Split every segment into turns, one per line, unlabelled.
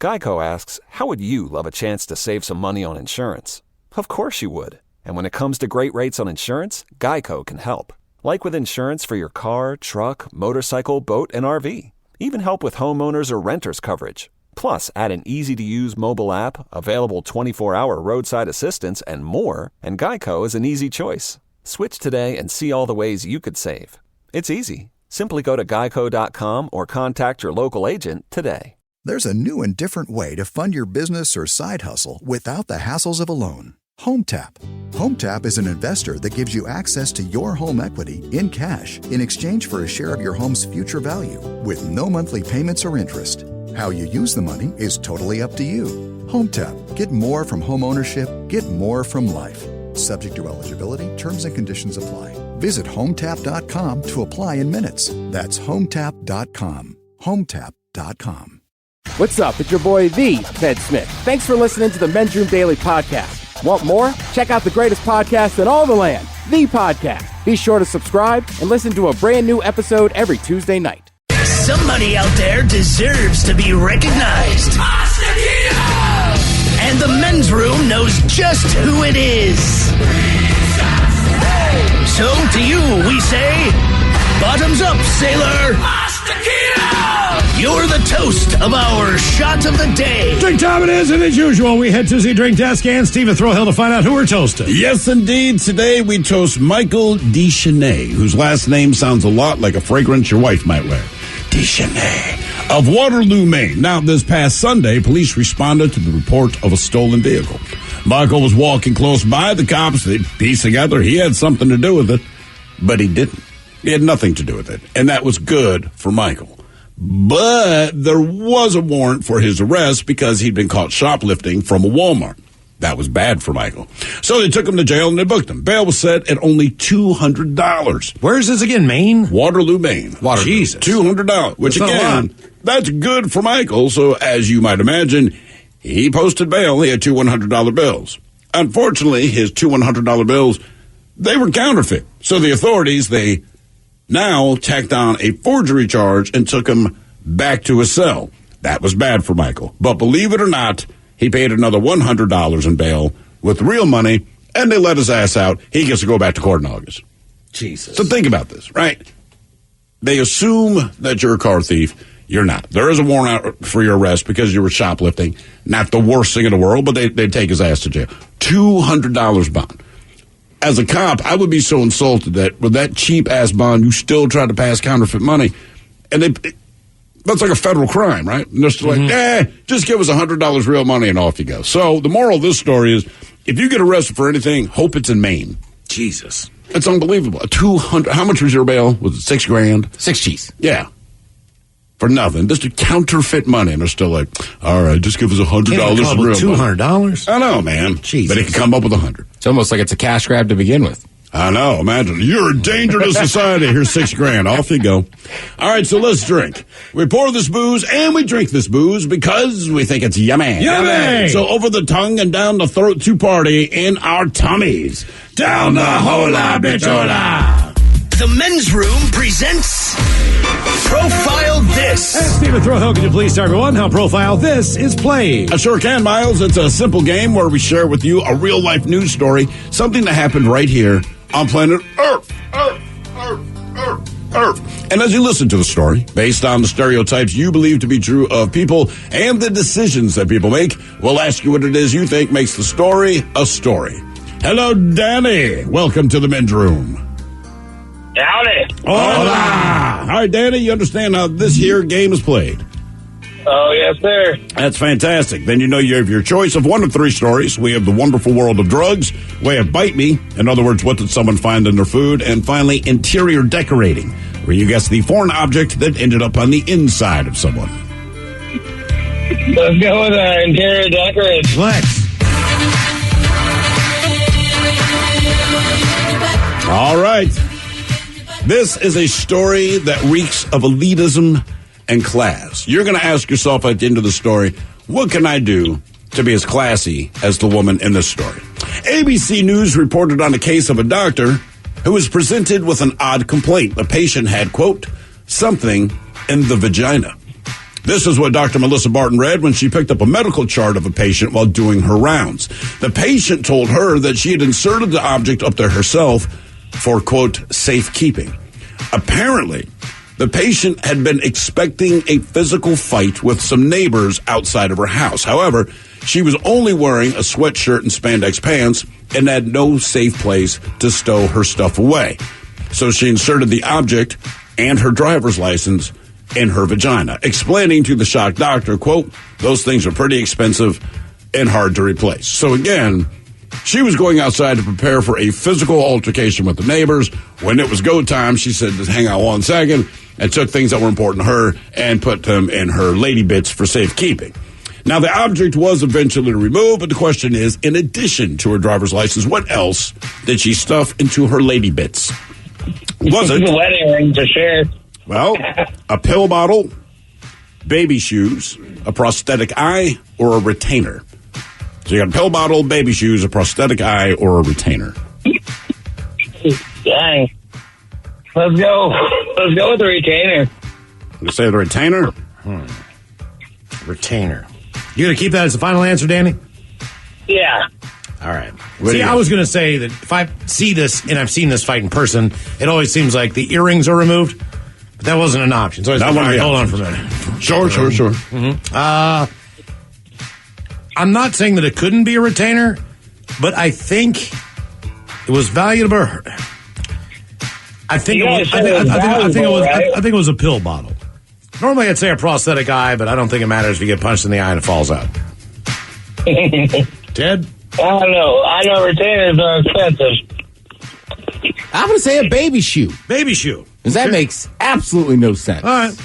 Geico asks, how would you love a chance to save some money on insurance? Of course you would. And when it comes to great rates on insurance, Geico can help. Like with insurance for your car, truck, motorcycle, boat, and RV. Even help with homeowners or renters coverage. Plus, add an easy-to-use mobile app, available 24-hour roadside assistance, and more, and Geico is an easy choice. Switch today and see all the ways you could save. It's easy. Simply go to geico.com or contact your local agent today.
There's a new and different way to fund your business or side hustle without the hassles of a loan. HomeTap. HomeTap is an investor that gives you access to your home equity in cash in exchange for a share of your home's future value with no monthly payments or interest. How you use the money is totally up to you. HomeTap. Get more from home ownership. Get more from life. Subject to eligibility, terms and conditions apply. Visit HomeTap.com to apply in minutes. That's HomeTap.com. HomeTap.com.
What's up? It's your boy, the Ted Smith. Thanks for listening to the Men's Room Daily Podcast. Want more? Check out the greatest podcast in all the land, The Podcast. Be sure to subscribe and listen to a brand new episode every Tuesday night.
Somebody out there deserves to be recognized. And the Men's Room knows just who it is. So to you, we say, bottoms up, sailor. You're the toast of our shot of the day.
Drink time it is, and as usual, we head to the drink desk and Stephen Throwhill to find out who we're toasting.
Yes, indeed. Today we toast Michael Deschenay, whose last name sounds a lot like a fragrance your wife might wear. Deschenay of Waterloo, Maine. Now, this past Sunday, police responded to the report of a stolen vehicle. Michael was walking close by. The cops, they pieced together he had something to do with it, but he didn't. He had nothing to do with it, and that was good for Michael. But there was a warrant for his arrest because he'd been caught shoplifting from a Walmart. That was bad for Michael. So they took him to jail and they booked him. Bail was set at only $200.
Where is this again, Maine?
Waterloo, Maine.
Waterloo. Jesus.
$200, which again, that's good for Michael. So as you might imagine, he posted bail. He had two $100 bills. Unfortunately, his two $100 bills, they were counterfeit. So the authorities, they now tacked on a forgery charge and took him back to his cell. That was bad for Michael. But believe it or not, he paid another $100 in bail with real money, and they let his ass out. He gets to go back to court in August.
Jesus.
So think about this, right? They assume that you're a car thief. You're not. There is a warrant out for your arrest because you were shoplifting. Not the worst thing in the world, but they take his ass to jail. $200 bond. As a cop, I would be so insulted that with that cheap-ass bond, you still try to pass counterfeit money. And that's like a federal crime, right? And they're still like, just give us $100 real money and off you go. So the moral of this story is, if you get arrested for anything, hope it's in Maine.
Jesus.
It's unbelievable. How much was your bail? Was it $6,000?
$6,000.
Yeah. For nothing. Just to counterfeit money. And they're still like, all right, just give us $100 in real money.
$200?
I know, man.
Jesus.
But it can come up with $100.
It's almost like it's a cash grab to begin with.
I know. Imagine. You're a danger to society. Here's $6,000. Off you go. All right, so let's drink. We pour this booze and we drink this booze because we think it's yummy.
Yummy!
So over the tongue and down the throat to party in our tummies. Down the hola bichola.
The Men's Room presents Profile This.
And Stephen Throwhill, could you please tell everyone how Profile This is played?
I sure can, Miles. It's a simple game where we share with you a real-life news story, something that happened right here on planet Earth. And as you listen to the story, based on the stereotypes you believe to be true of people and the decisions that people make, we'll ask you what it is you think makes the story a story. Hello, Danny. Welcome to the Men's Room.
Howdy.
Hola. All right, Danny, you understand how this here game is played?
Oh, yes, sir.
That's fantastic. Then you know you have your choice of 1 of 3 stories. We have the wonderful world of drugs. We have Bite Me. In other words, what did someone find in their food? And finally, interior decorating, where you guess the foreign object that ended up on the inside of someone.
Let's go with interior decorating.
Let's.
All right. This is a story that reeks of elitism and class. You're going to ask yourself at the end of the story, what can I do to be as classy as the woman in this story? ABC News reported on a case of a doctor who was presented with an odd complaint. The patient had, quote, something in the vagina. This is what Dr. Melissa Barton read when she picked up a medical chart of a patient while doing her rounds. The patient told her that she had inserted the object up there herself for, quote, safekeeping. Apparently, the patient had been expecting a physical fight with some neighbors outside of her house. However, she was only wearing a sweatshirt and spandex pants and had no safe place to stow her stuff away. So she inserted the object and her driver's license in her vagina, explaining to the shocked doctor, quote, those things are pretty expensive and hard to replace. So again, she was going outside to prepare for a physical altercation with the neighbors. When it was go time, she said, just hang on one second, and took things that were important to her and put them in her lady bits for safekeeping. Now, the object was eventually removed, but the question is, in addition to her driver's license, what else did she stuff into her lady bits? Was it
a wedding ring to share?
Well, a pill bottle, baby shoes, a prosthetic eye, or a retainer? So you got a pill bottle, baby shoes, a prosthetic eye, or a retainer?
Dang. Let's go with the retainer.
You say the retainer?
Retainer. You going to keep that as the final answer, Danny?
Yeah.
All right. See, I was going to say that if I see this, and I've seen this fight in person, it always seems like the earrings are removed. But that wasn't an option. So hold on for a minute.
Sure.
Mm-hmm. I'm not saying that it couldn't be a retainer, but I think it was valuable. I think it was a pill bottle. Normally I'd say a prosthetic eye, but I don't think it matters if you get punched in the eye and it falls out. Ted?
I don't know. I know retainers are expensive.
I'm going to say a baby shoe.
Baby shoe.
Because that makes absolutely no sense.
All right.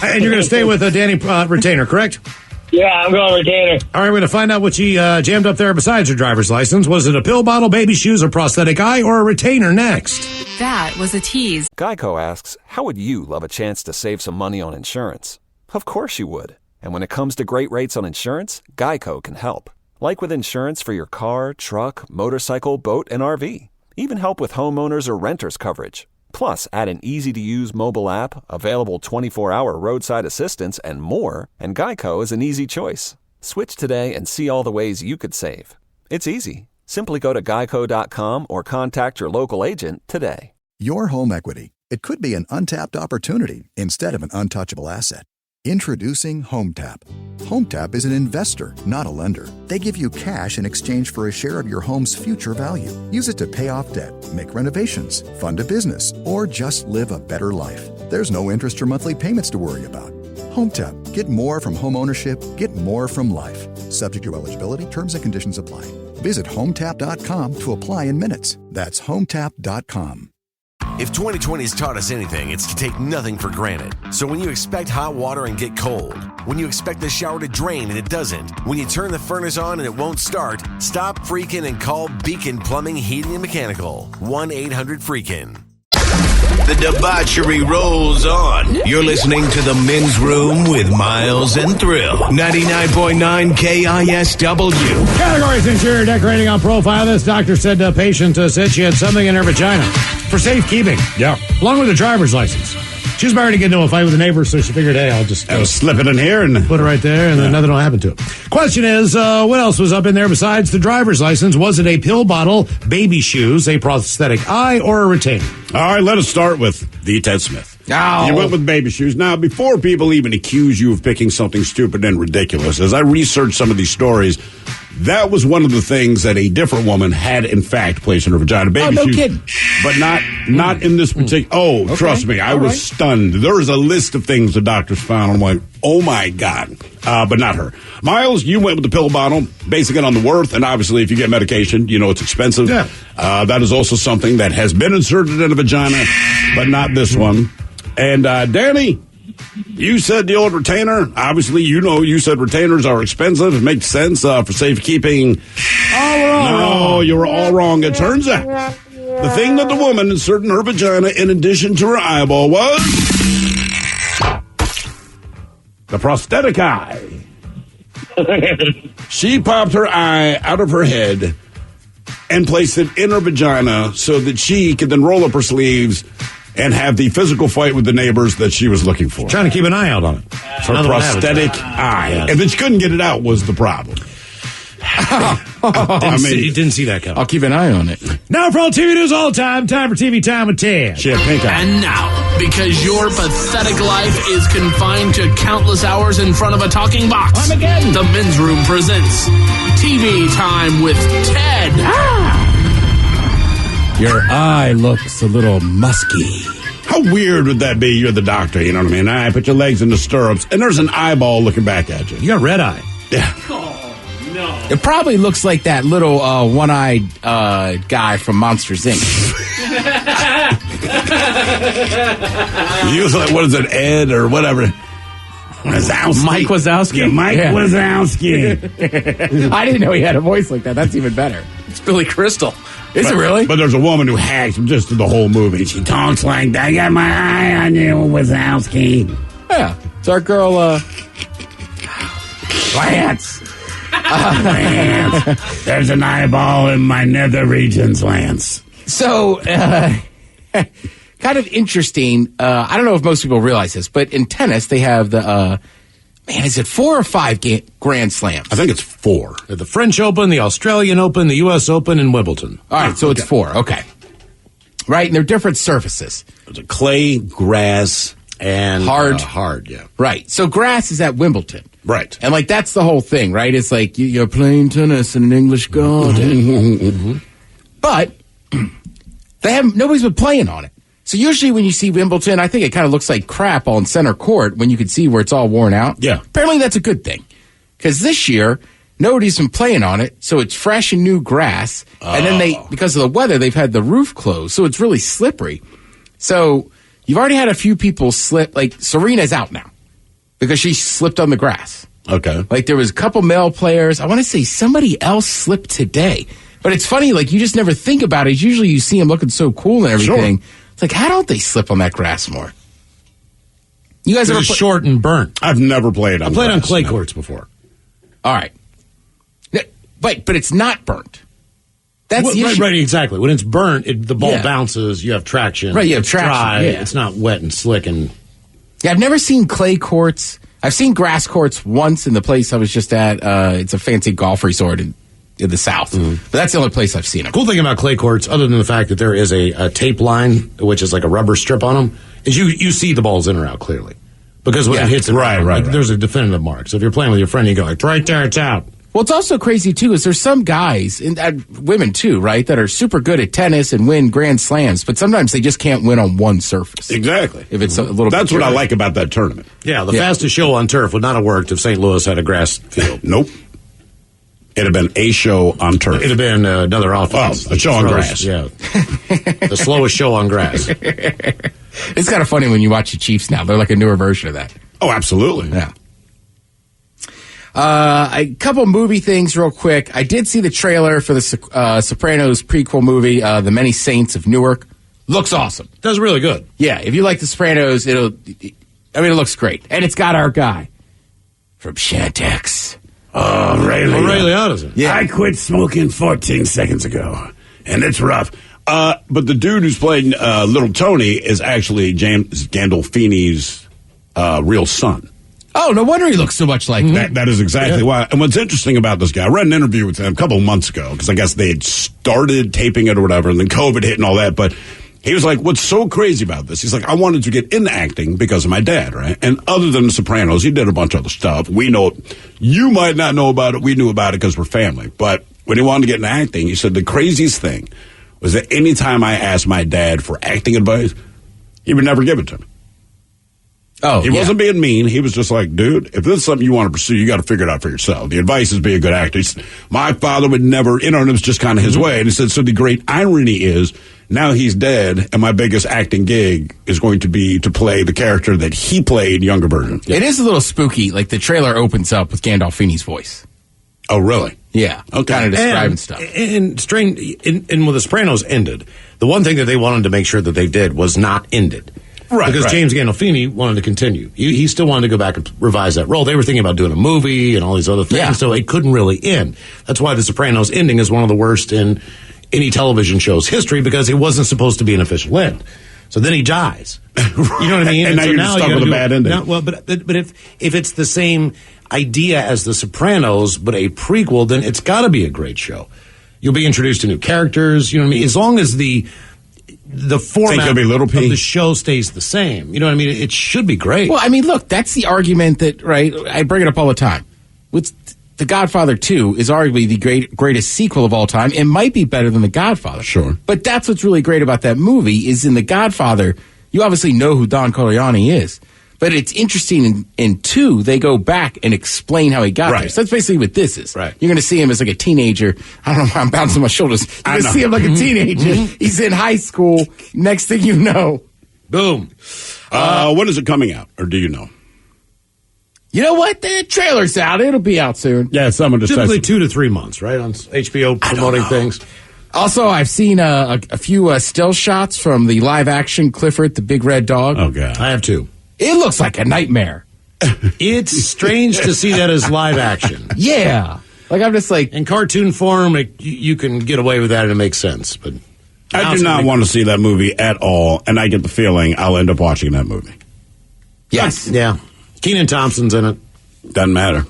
And you're going to stay with a Danny retainer, correct?
Yeah, I'm going retainer.
All right, we're going to find out what she jammed up there besides her driver's license. Was it a pill bottle, baby shoes, a prosthetic eye, or a retainer next?
That was a tease.
Geico asks, how would you love a chance to save some money on insurance? Of course you would. And when it comes to great rates on insurance, Geico can help. Like with insurance for your car, truck, motorcycle, boat, and RV. Even help with homeowners or renters coverage. Plus, add an easy-to-use mobile app, available 24-hour roadside assistance, and more, and Geico is an easy choice. Switch today and see all the ways you could save. It's easy. Simply go to geico.com or contact your local agent today.
Your home equity. It could be an untapped opportunity instead of an untouchable asset. Introducing HomeTap. HomeTap is an investor, not a lender. They give you cash in exchange for a share of your home's future value. Use it to pay off debt, make renovations, fund a business, or just live a better life. There's no interest or monthly payments to worry about. HomeTap. Get more from home ownership. Get more from life. Subject to eligibility, terms and conditions apply. Visit HomeTap.com to apply in minutes. That's HomeTap.com.
If 2020 has taught us anything, it's to take nothing for granted. So when you expect hot water and get cold, when you expect the shower to drain and it doesn't, when you turn the furnace on and it won't start, stop freaking and call Beacon Plumbing, Heating, and Mechanical. 1-800-FREAKIN'.
The debauchery rolls on. You're listening to The Men's Room with Miles and Thrill. 99.9 KISW.
Categories: interior decorating on profile. This doctor said the patient said she had something in her vagina for safekeeping.
Yeah.
Along with a driver's license. She was about to get into a fight with a neighbor, so she figured, hey, I'll just
slip it in here and
put it right there, and then nothing will happen to it. Question is, what else was up in there besides the driver's license? Was it a pill bottle, baby shoes, a prosthetic eye, or a retainer?
All right, let us start with the Ted Smith.
Oh.
You went with baby shoes. Now, before people even accuse you of picking something stupid and ridiculous, as I researched some of these stories, that was one of the things that a different woman had, in fact, placed in her vagina. Baby
no
shoes,
kidding.
But not in this particular. Oh, okay. Trust me, I was stunned. There was a list of things the doctors found. I'm like, oh my God, but not her. Miles, you went with the pill bottle, basing it on the worth, and obviously, if you get medication, you know it's expensive.
Yeah.
That is also something that has been inserted in a vagina, but not this one. And Danny, you said the old retainer. Obviously, you said retainers are expensive. It makes sense for safekeeping. No, you were all wrong. It turns out the thing that the woman inserted in her vagina, in addition to her eyeball, was the prosthetic eye. She popped her eye out of her head and placed it in her vagina so that she could then roll up her sleeves and have the physical fight with the neighbors that she was looking for.
Trying to keep an eye out on it.
Her prosthetic eye.
Yes.
And that she couldn't get it out was the problem.
You didn't see that coming.
I'll keep an eye on it.
Now for all TV news all the time for TV Time with Ted.
She had pink eye.
And now, because your pathetic life is confined to countless hours in front of a talking box, the Men's Room presents TV Time with Ted.
Your eye looks a little musky.
How weird would that be? You're the doctor, you know what I mean? I put your legs in the stirrups, and there's an eyeball looking back at you.
You got red eye.
Yeah.
It probably looks like that little one-eyed guy from Monsters, Inc.
You was like, what is it, Ed or whatever? Wazowski.
Mike Wazowski?
Yeah, Mike Wazowski.
I didn't know he had a voice like that. That's even better.
It's Billy Crystal.
Is it really?
But there's a woman who hacks him just the whole movie. She talks like that. I got my eye on you, Wazowski.
Yeah. It's our girl,
Lance. Lance. There's an eyeball in my nether regions, Lance.
So, kind of interesting. I don't know if most people realize this, but in tennis, they have the, is it 4 or 5 Grand Slams?
I think it's 4.
The French Open, the Australian Open, the U.S. Open, and Wimbledon.
All right, so it's 4. Okay. Right, and they're different surfaces.
There's a clay, grass,
and
hard.
Hard, yeah.
Right. So grass is at Wimbledon.
Right.
And, like, that's the whole thing, right? It's like you're playing tennis in an English garden. But nobody's been playing on it. So usually when you see Wimbledon, I think it kind of looks like crap on center court when you can see where it's all worn out.
Yeah.
Apparently that's a good thing. Because this year, nobody's been playing on it, so it's fresh and new grass. And then because of the weather, they've had the roof closed, so it's really slippery. So you've already had a few people slip. Like, Serena's out now because she slipped on the grass.
Okay.
Like, there was a couple male players. I want to say somebody else slipped today. But it's funny, like, you just never think about it. Usually you see them looking so cool and everything. Sure. It's like, how don't they slip on that grass more? You guys ever
short and burnt?
I've never played on
I played
grass,
on clay courts before.
All right. But it's not burnt. That's the issue.
Right, exactly. When it's burnt, the ball bounces, you have traction.
Right, you have traction.
Dry,
yeah.
It's not wet and slick. And
yeah, I've never seen clay courts. I've seen grass courts once in the place I was just at. It's a fancy golf resort in the South. But that's the only place I've seen them.
Cool thing about clay courts, other than the fact that there is a tape line, which is like a rubber strip on them, is you see the balls in or out clearly. Because when it hits it, right. There's a definitive mark. So if you're playing with your friend, you go like, right there, it's out.
Well, it's also crazy, too, is there's some guys, and women, too, right, that are super good at tennis and win Grand Slams, but sometimes they just can't win on one surface.
Exactly.
If it's a little
That's what I like about that tournament.
Yeah, the fastest show on turf would not have worked if St. Louis had a grass field.
Nope. It'd have been a show on turf.
It'd have been another offense.
A show on grass.
Yeah. The slowest show on grass.
It's kind of funny when you watch the Chiefs now. They're like a newer version of that.
Oh, absolutely.
Yeah. A couple movie things real quick. I did see the trailer for the Sopranos prequel movie, The Many Saints of Newark. Looks awesome.
That's really good.
Yeah, if you like the Sopranos, it looks great. And it's got our guy from Shantex.
Oh, Ray
Liotta.
Yeah. I quit smoking 14 seconds ago, and it's rough. But the dude who's playing Little Tony is actually James Gandolfini's real son.
Oh, no wonder he looks so much like him.
That is exactly why. And what's interesting about this guy, I read an interview with him a couple of months ago, because I guess they had started taping it or whatever, and then COVID hit and all that, but he was like, what's so crazy about this? He's like, I wanted to get into acting because of my dad, right? And other than The Sopranos, he did a bunch of other stuff. We know, you might not know about it, we knew about it because we're family. But when he wanted to get into acting, he said the craziest thing was that anytime I asked my dad for acting advice, he would never give it to me.
Oh,
he wasn't being mean. He was just like, dude, if this is something you want to pursue, you got to figure it out for yourself. The advice is be a good actor. My father would never, and it was just kind of his way. And he said, so the great irony is now he's dead, and my biggest acting gig is going to be to play the character that he played, younger version.
It is a little spooky. Like, the trailer opens up with Gandolfini's voice.
Oh, really?
Yeah.
Okay.
Kind of describing stuff.
And strange, and when The Sopranos ended, the one thing that they wanted to make sure that they did was not ended.
Right,
because James Gandolfini wanted to continue. He still wanted to go back and revise that role. They were thinking about doing a movie and all these other things, so it couldn't really end. That's why The Sopranos ending is one of the worst in any television show's history, because it wasn't supposed to be an official end. So then he dies. You know what I mean?
And now
so
you're just stuck with a bad ending.
No, well, but if it's the same idea as The Sopranos, but a prequel, then it's got to be a great show. You'll be introduced to new characters. You know what I mean? As long as the format of the show stays the same. You know what I mean? It should be great.
Well, I mean, look, that's the argument that, right, I bring it up all the time. With The Godfather 2 is arguably the greatest sequel of all time. It might be better than The Godfather.
Sure.
But that's what's really great about that movie is in The Godfather, you obviously know who Don Corleone is. But it's interesting in 2, they go back and explain how he got there. So that's basically what this is.
Right.
You're going to see him as like a teenager. I don't know why I'm bouncing my shoulders. You're going to see him like a teenager. He's in high school. Next thing you know,
boom.
When is it coming out? Or do you know?
You know what? The trailer's out. It'll be out soon.
Yeah, someone just
typically 2 to 3 months, right? On HBO promoting things.
Also, I've seen a few still shots from the live action Clifford the Big Red Dog.
Oh, God.
I have 2.
It looks like a nightmare.
It's strange to see that as live action.
Yeah. Like, I'm just like...
In cartoon form, you can get away with that and it makes sense. But
I do not want to see that movie at all, and I get the feeling I'll end up watching that movie.
Yes.
Yeah. Kenan Thompson's in it.
Doesn't matter.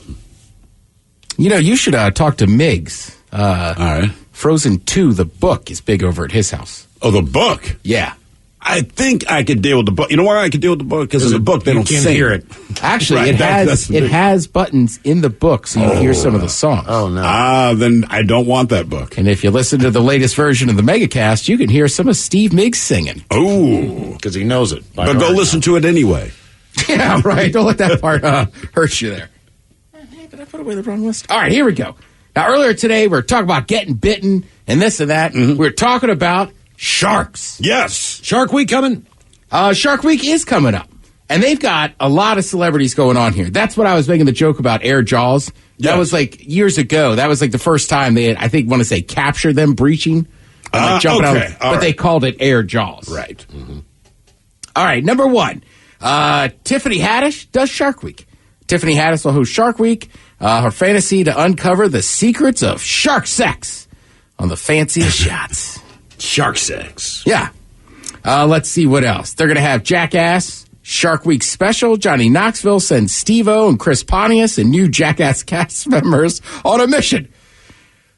You know, you should talk to Miggs.
All right.
Frozen 2, the book, is big over at his house.
Oh, the book?
Yeah.
I think I could deal with the book. You know why I could deal with the book? Because in the book, they don't
can't
sing.
hear it.
Actually,
Right,
it has buttons in the book so you hear some of the songs.
Oh, no.
Then I don't want that book.
And if you listen to the latest version of the Megacast, you can hear some of Steve Miggs singing.
Oh.
Because he knows it.
But go listen to it anyway.
Yeah, right. Don't let that part hurt you there. Hey, did I put away the wrong list? All right, here we go. Now, earlier today, we were talking about getting bitten and this and that. We were talking about sharks.
Yes.
Shark Week coming?
Shark Week is coming up. And they've got a lot of celebrities going on here. That's what I was making the joke about Air Jaws. That was like years ago. That was like the first time they had, I think, want to say, captured them breaching. And jumping out. But they called it Air Jaws.
Right.
All right, number 1. Tiffany Haddish does Shark Week. Tiffany Haddish will host Shark Week. Her fantasy to uncover the secrets of shark sex on the fanciest shots.
Shark sex.
Yeah. Let's see what else. They're going to have Jackass Shark Week special. Johnny Knoxville sends Steve-O and Chris Pontius and new Jackass cast members on a mission.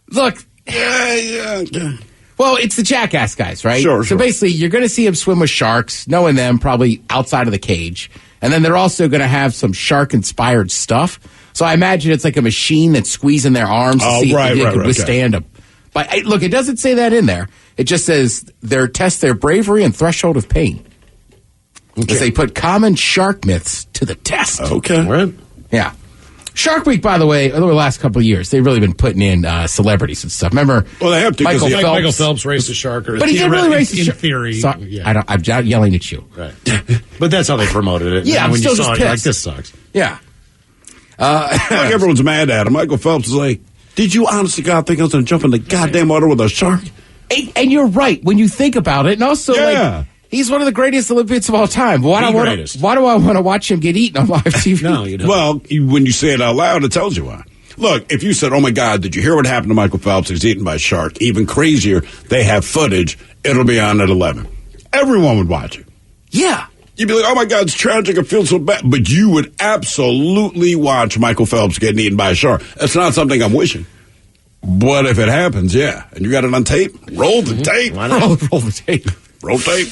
Look.
Yeah.
Well, it's the Jackass guys, right?
Sure.
So basically, you're going to see them swim with sharks, knowing them probably outside of the cage. And then they're also going to have some shark-inspired stuff. So I imagine it's like a machine that's squeezing their arms to see if they can withstand a... But look, it doesn't say that in there. It just says test their bravery and threshold of pain. Because they put common shark myths to the test.
Okay.
Right.
Yeah. Shark Week, by the way, over the last couple of years, they've really been putting in celebrities and stuff. Remember,
well, they have to,
Michael Phelps raced a shark,
but he didn't really race a shark.
In theory,
so,
yeah.
I'm yelling at you.
Right. But that's how they promoted it.
Yeah, I'm
when
still
you saw
just
it,
pissed.
like, this sucks.
Yeah.
Like everyone's mad at him. Michael Phelps is like, did you honestly God think I was going to jump in the goddamn water with a shark?
And you're right when you think about it. And also, like, he's one of the greatest Olympians of all time. Why do I want to watch him get eaten on live TV?
No, you don't.
Well, when you say it out loud, it tells you why. Look, if you said, oh, my God, did you hear what happened to Michael Phelps? He was eaten by a shark. Even crazier, they have footage. It'll be on at 11. Everyone would watch it.
Yeah.
You'd be like, oh, my God, it's tragic. I feel so bad. But you would absolutely watch Michael Phelps getting eaten by a shark. That's not something I'm wishing. What if it happens? Yeah. And you got it on tape? Roll the tape.
Why not? Roll the tape.
Roll tape.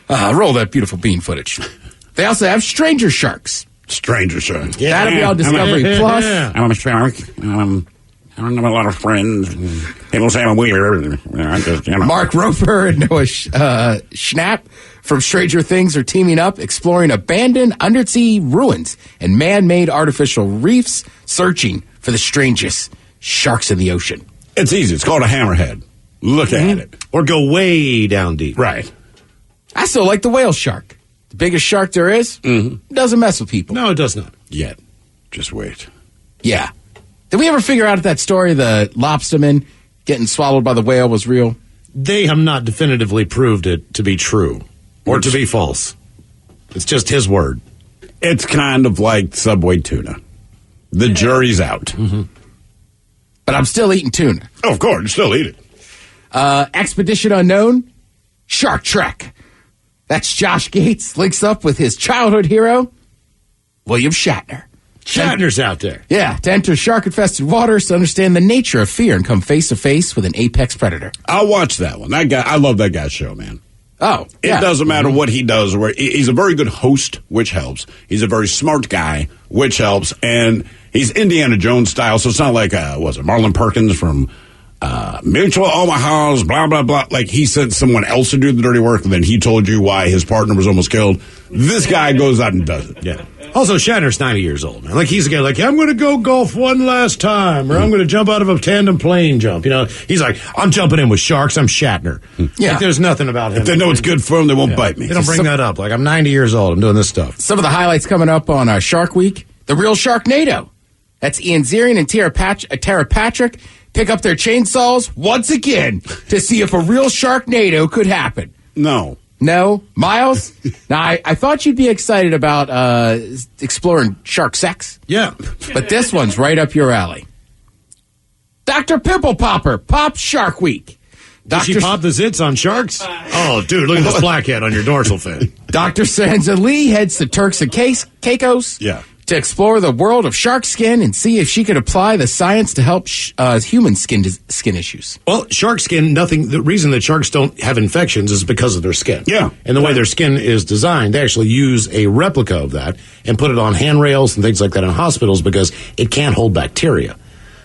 Roll that beautiful bean footage. They also have Stranger Sharks.
Stranger Sharks.
Yeah. That'll be on Discovery Plus.
I'm a shark. I don't have a lot of friends. People say I'm weird. I just,
Mark Roper and Noah Schnapp from Stranger Things are teaming up, exploring abandoned undersea ruins and man-made artificial reefs, searching for the strangest sharks in the ocean.
It's easy. It's called a hammerhead. Look at it.
Or go way down deep.
Right.
I still like the whale shark. The biggest shark there is. Doesn't mess with people.
No, it does not.
Yet. Just wait.
Yeah. Did we ever figure out if that story, the lobsterman getting swallowed by the whale, was real?
They have not definitively proved it to be true or to be false. It's just his word.
It's kind of like Subway tuna. The jury's out.
But I'm still eating tuna.
Oh, of course. You still eat it.
Expedition Unknown, Shark Trek. That's Josh Gates links up with his childhood hero, William Shatner.
Shatner's out there.
Yeah, to enter shark-infested waters to understand the nature of fear and come face-to-face with an apex predator.
I'll watch that one. That guy, I love that guy's show, man.
Oh, yeah.
It doesn't matter what he does. He's a very good host, which helps. He's a very smart guy, which helps. And he's Indiana Jones style, so it's not like, Marlon Perkins from Mutual Omaha's, blah, blah, blah. Like, he sent someone else to do the dirty work, and then he told you why his partner was almost killed. This guy goes out and does it.
Yeah. Also, Shatner's 90 years old, man. Like, he's a guy like, I'm going to go golf one last time, or I'm going to jump out of a tandem plane jump. You know, he's like, I'm jumping in with sharks. I'm Shatner.
Yeah.
Like, there's nothing about him.
If they know it's good for them, they won't bite me.
They don't bring that up. Like, I'm 90 years old. I'm doing this stuff.
Some of the highlights coming up on Shark Week. The real Sharknado. That's Ian Ziering and Tara Patrick pick up their chainsaws once again to see if a real Sharknado could happen.
No.
No? Miles? Now, I thought you'd be excited about exploring shark sex.
Yeah.
But this one's right up your alley. Dr. Pimple Popper pops Shark Week.
Does she pop the zits on sharks? Oh, dude, look at this blackhead on your dorsal fin.
Dr. Sansa Lee heads to Turks and Caicos to explore the world of shark skin and see if she could apply the science to help human skin issues.
Well, shark skin, the reason that sharks don't have infections is because of their skin.
Yeah.
And the way their skin is designed, they actually use a replica of that and put it on handrails and things like that in hospitals because it can't hold bacteria.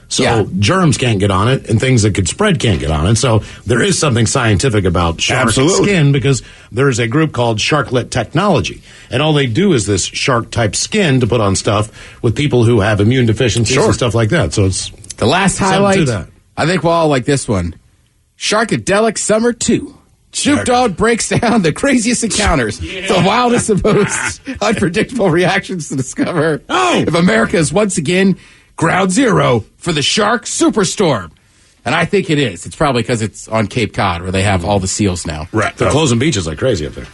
So germs can't get on it, and things that could spread can't get on it. So there is something scientific about shark skin because there is a group called Sharklet Technology. And all they do is this shark-type skin to put on stuff with people who have immune deficiencies and stuff like that. So it's
the last highlight. I think we'll all like this one. Sharkadelic Summer 2. Snoop Dogg breaks down the craziest encounters, the wildest and most unpredictable reactions to discover if America is once again ground zero for the shark superstorm. And I think it is. It's probably because it's on Cape Cod where they have all the seals now.
Right. They're closing beaches like crazy up there.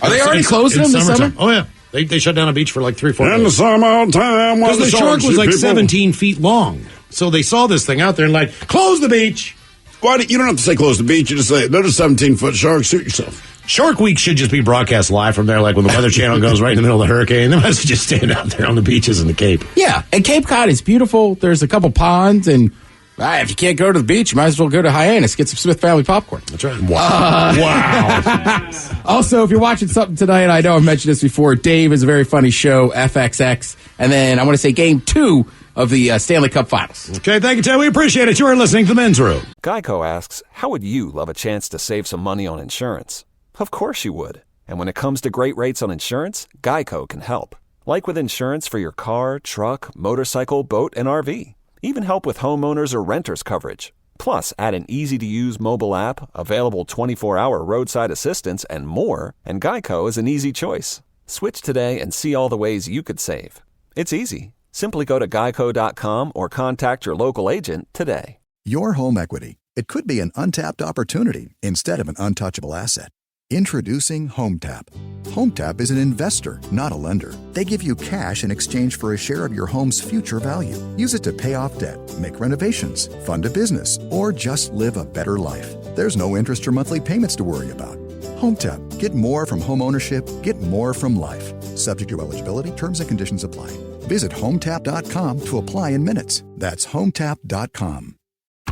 Are they already closing them this summer?
Oh, yeah. They shut down a beach for like 3 or 4 days.
In the summertime.
Because the shark was like 17 feet long. So they saw this thing out there and like, close the beach.
You don't have to say close the beach. You just say, there's a 17-foot shark. Suit yourself.
Shark Week should just be broadcast live from there, like when the Weather Channel goes right in the middle of the hurricane. They might as well just stand out there on the beaches in the Cape.
Yeah, and Cape Cod is beautiful. There's a couple ponds, and if you can't go to the beach, you might as well go to Hyannis, get some Smith Family popcorn.
That's right. Wow.
Wow.
Also, if you're watching something tonight, I know I've mentioned this before, Dave is a very funny show, FXX, and then I want to say Game 2 of the Stanley Cup Finals.
Okay, thank you, Ted. We appreciate it. You are listening to The Men's Room.
Geico asks, how would you love a chance to save some money on insurance? Of course you would. And when it comes to great rates on insurance, Geico can help. Like with insurance for your car, truck, motorcycle, boat, and RV. Even help with homeowners or renters coverage. Plus, add an easy-to-use mobile app, available 24-hour roadside assistance, and more, and Geico is an easy choice. Switch today and see all the ways you could save. It's easy. Simply go to geico.com or contact your local agent today.
Your home equity. It could be an untapped opportunity instead of an untouchable asset. Introducing HomeTap. HomeTap is an investor, not a lender. They give you cash in exchange for a share of your home's future value. Use it to pay off debt, make renovations, fund a business, or just live a better life. There's no interest or monthly payments to worry about. HomeTap. Get more from home ownership. Get more from life. Subject to eligibility. Terms and conditions apply. Visit HomeTap.com to apply in minutes. That's HomeTap.com.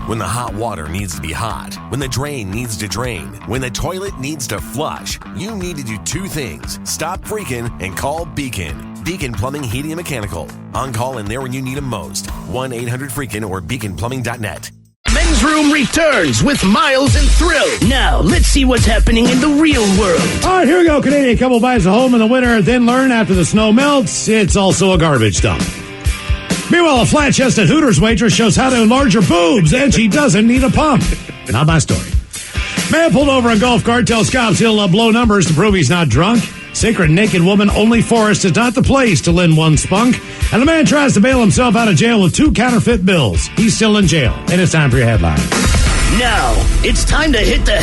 When the hot water needs to be hot, when the drain needs to drain, when the toilet needs to flush, you need to do 2 things. Stop freaking and call Beacon. Beacon Plumbing, Heating, and Mechanical. On call and there when you need them most. 1-800-FREAKIN or beaconplumbing.net.
Men's Room returns with Miles and Thrill. Now, let's see what's happening in the real world.
All right, here we go. Canadian couple buys a home in the winter, then learn after the snow melts, it's also a garbage dump. Meanwhile, a flat-chested Hooters waitress shows how to enlarge her boobs, and she doesn't need a pump. Not my story. Man pulled over a golf cart tells cops he'll blow numbers to prove he's not drunk. Sacred naked woman only forest is not the place to lend one spunk. And a man tries to bail himself out of jail with 2 counterfeit bills. He's still in jail. And it's time for your headline.
Now, it's time to hit the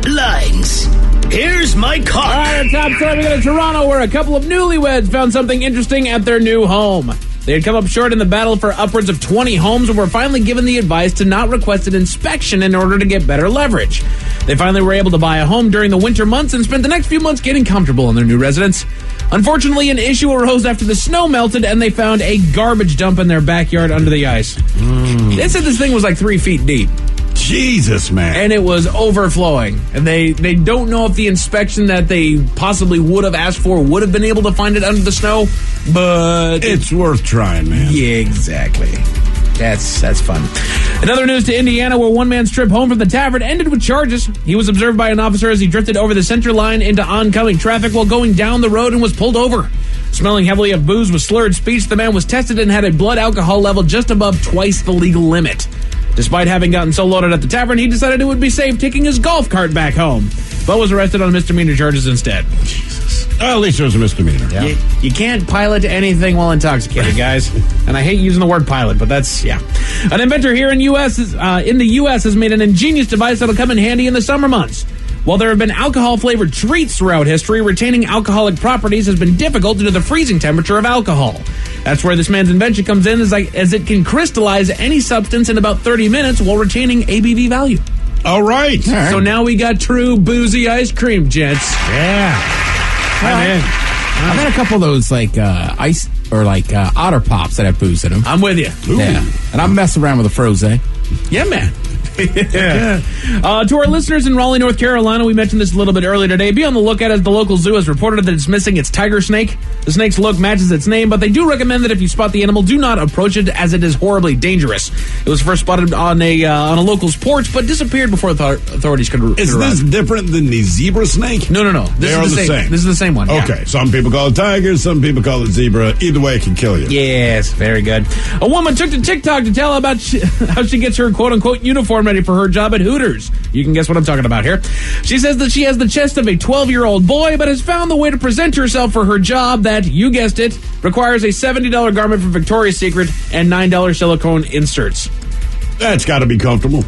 headlines. Here's my car.
All right, our top story, we go to Toronto, where a couple of newlyweds found something interesting at their new home.
They had come up short in the battle for upwards of 20 homes and were finally given the advice to not request an inspection in order to get better leverage. They finally were able to buy a home during the winter months and spent the next few months getting comfortable in their new residence. Unfortunately, an issue arose after the snow melted and they found a garbage dump in their backyard under the ice. They said this thing was like 3 feet deep.
Jesus, man.
And it was overflowing. And they don't know if the inspection that they possibly would have asked for would have been able to find it under the snow, but
it's worth trying, man.
Yeah, exactly. That's fun. Another news to Indiana, where one man's trip home from the tavern ended with charges. He was observed by an officer as he drifted over the center line into oncoming traffic while going down the road and was pulled over. Smelling heavily of booze with slurred speech, the man was tested and had a blood alcohol level just above twice the legal limit. Despite having gotten so loaded at the tavern, he decided it would be safe taking his golf cart back home, but was arrested on misdemeanor charges instead.
Jesus. At least it was a misdemeanor.
Yeah. You can't pilot anything while intoxicated, guys. And I hate using the word pilot, but that's, yeah. An inventor here in the U.S. has made an ingenious device that'll come in handy in the summer months. While there have been alcohol-flavored treats throughout history, retaining alcoholic properties has been difficult due to the freezing temperature of alcohol. That's where this man's invention comes in, as it can crystallize any substance in about 30 minutes while retaining ABV value.
All right.
So now we got true boozy ice cream, gents.
Yeah. I'm in.
I've had a couple of those ice or Otter Pops that have booze in them.
I'm with you.
Ooh. Yeah. And I'm messing around with a Frosé.
Yeah, man. Yeah. To our listeners in Raleigh, North Carolina, we mentioned this a little bit earlier today. Be on the lookout as the local zoo has reported that it's missing its tiger snake. The snake's look matches its name, but they do recommend that if you spot the animal, do not approach it as it is horribly dangerous. It was first spotted on a local's porch, but disappeared before authorities could arrive.
Is this different than the zebra snake?
No.
They are the same.
This is the same one.
Okay.
Yeah.
Some people call it tiger, some people call it zebra. Either way, it can kill you.
Yes, very good. A woman took to TikTok to tell about how she gets her quote-unquote uniform ready for her job at Hooters. You can guess what I'm talking about here. She says that she has the chest of a 12-year-old boy, but has found the way to present herself for her job that, you guessed it, requires a $70 garment from Victoria's Secret and $9 silicone inserts.
That's got to be comfortable.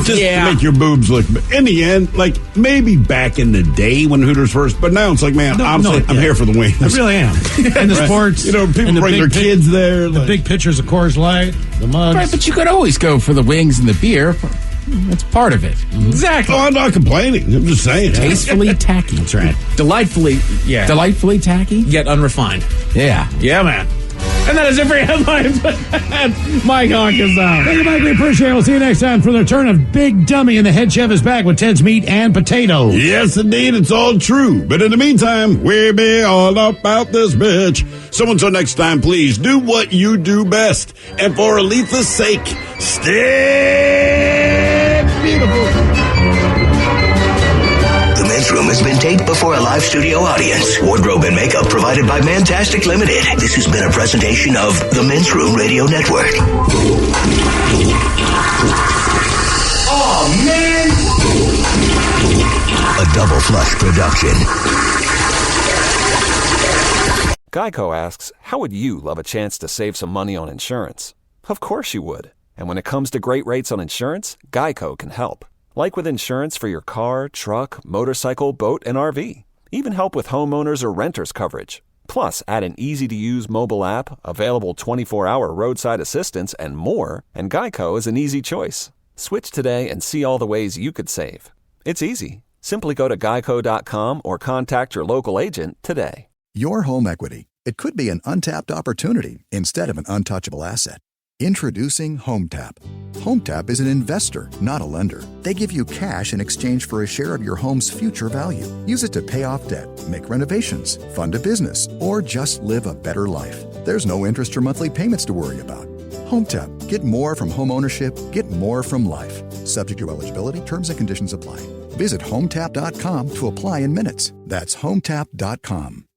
Just to make your boobs look. In the end, maybe back in the day when Hooters first, but now it's like, man, I'm here for the wings.
I really am. And the sports.
People bring their kids there.
The big pitchers of Coors Light, the mugs.
Right, but you could always go for the wings and the beer. That's part of it.
Exactly.
Oh, I'm not complaining. I'm just saying.
Tastefully tacky.
That's right. Delightfully
Delightfully tacky?
Yet unrefined.
Yeah.
Yeah, man. And that is it for your headlines. Mike Hawk is out.
Thank you, Mike. We appreciate it. We'll see you next time for the return of Big Dummy, and the head chef is back with Ted's Meat and Potatoes.
Yes, indeed. It's all true. But in the meantime, we be all about this bitch. So until next time, please do what you do best. And for Aletha's sake, stay beautiful.
The Men's Room has been taped before a live studio audience. Wardrobe and makeup provided by Mantastic Limited. This has been a presentation of the Men's Room Radio Network. Oh, man! A Double Flush production.
Geico asks, how would you love a chance to save some money on insurance? Of course you would. And when it comes to great rates on insurance, Geico can help. Like with insurance for your car, truck, motorcycle, boat, and RV. Even help with homeowners or renters coverage. Plus, add an easy-to-use mobile app, available 24-hour roadside assistance, and more, and Geico is an easy choice. Switch today and see all the ways you could save. It's easy. Simply go to geico.com or contact your local agent today.
Your home equity. It could be an untapped opportunity instead of an untouchable asset. Introducing HomeTap. HomeTap is an investor, not a lender. They give you cash in exchange for a share of your home's future value. Use it to pay off debt, make renovations, fund a business, or just live a better life. There's no interest or monthly payments to worry about. HomeTap. Get more from home ownership. Get more from life. Subject to eligibility, terms and conditions apply. Visit HomeTap.com to apply in minutes. That's HomeTap.com.